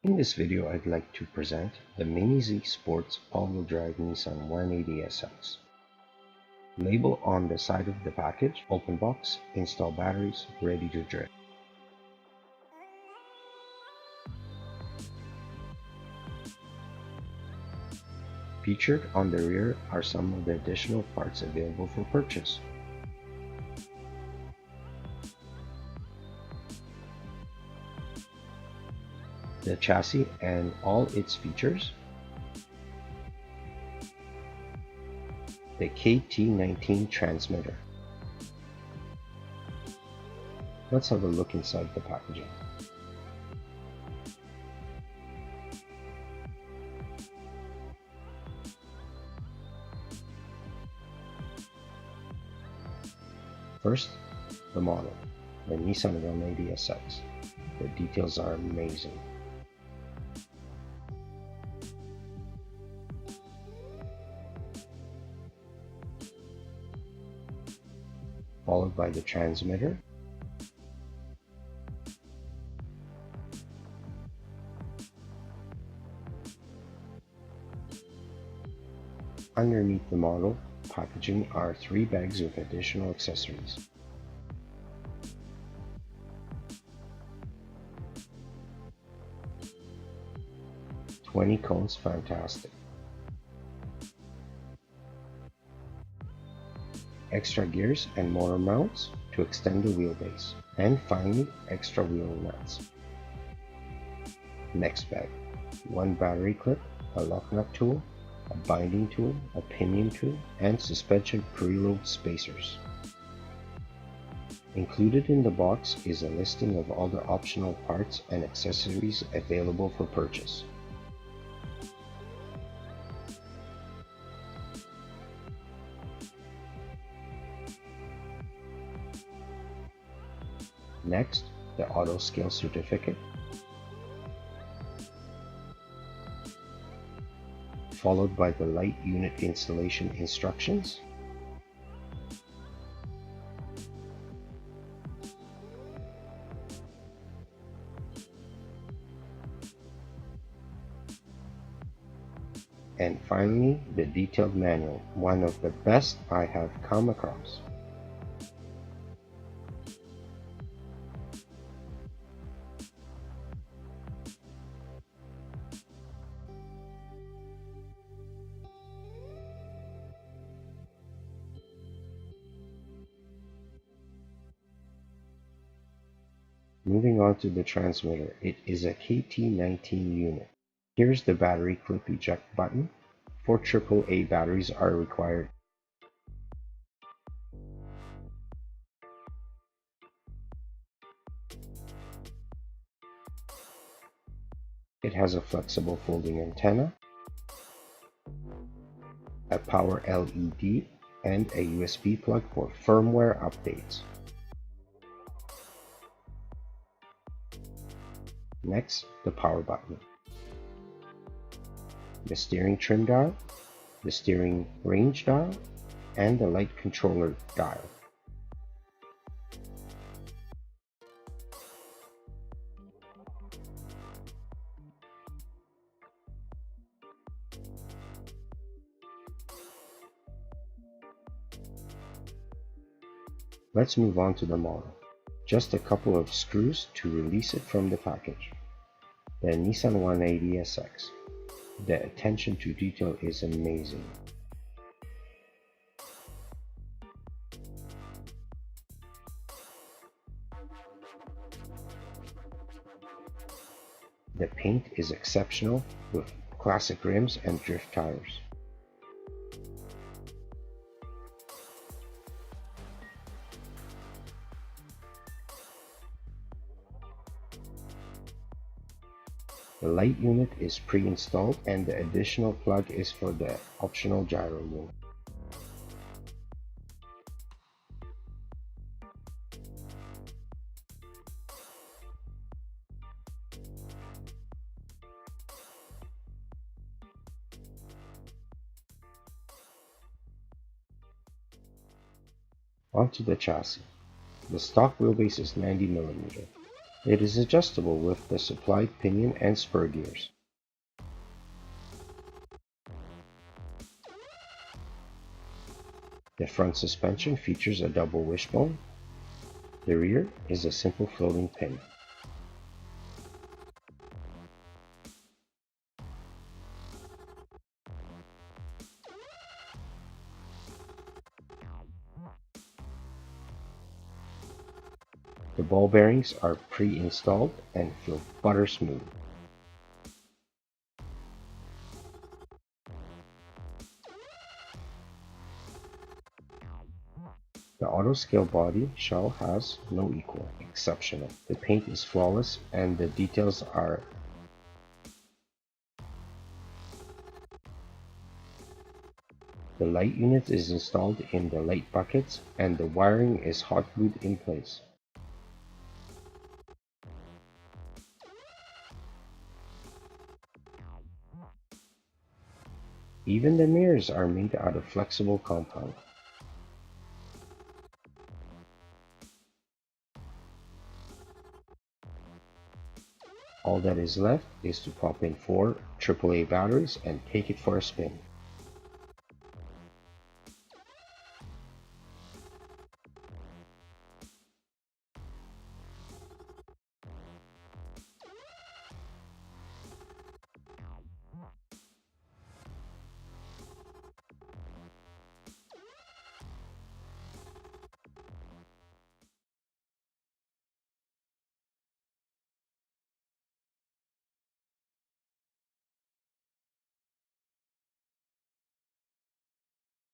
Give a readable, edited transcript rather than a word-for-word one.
In this video, I'd like to present the Mini Z Sports all-wheel drive Nissan 180 SX. Label on the side of the package, open box, install batteries, ready to drift. Featured on the rear are some of the additional parts available for purchase. The chassis and all its features, the KT19 transmitter. Let's have a look inside the packaging. First, the model, the Nissan 180 SX. The details are amazing. Followed by the transmitter, underneath the model packaging are 3 bags with additional accessories. $20 cones, fantastic. Extra gears and motor mounts to extend the wheelbase, and finally extra wheel nuts. Next bag, 1 battery clip, a lock nut tool, a binding tool, a pinion tool, and suspension preload spacers. Included in the box is a listing of all the optional parts and accessories available for purchase. Next, the AUTOSCALE certificate, followed by the light unit installation instructions, and finally the detailed manual, one of the best I have come across. Moving on to the transmitter, it is a KT19 unit. Here's the battery clip eject button. 4 AAA batteries are required. It has a flexible folding antenna, a power LED, and a USB plug for firmware updates. Next, the power button, the steering trim dial, the steering range dial, and the light controller dial. Let's move on to the model. Just a couple of screws to release it from the package. The Nissan 180 SX. The attention to detail is amazing. The paint is exceptional with classic rims and drift tires. The light unit is pre-installed and the additional plug is for the optional gyro unit. Onto the chassis. The stock wheelbase is 90mm. It is adjustable with the supplied pinion and spur gears. The front suspension features a double wishbone. The rear is a simple floating pin. The ball bearings are pre-installed and feel butter smooth. The AUTOSCALE body shell has no equal. Exceptional. The paint is flawless and the details are The light unit is installed in the light buckets and the wiring is hot glued in place. Even the mirrors are made out of flexible compound. All that is left is to pop in 4 AAA batteries and take it for a spin.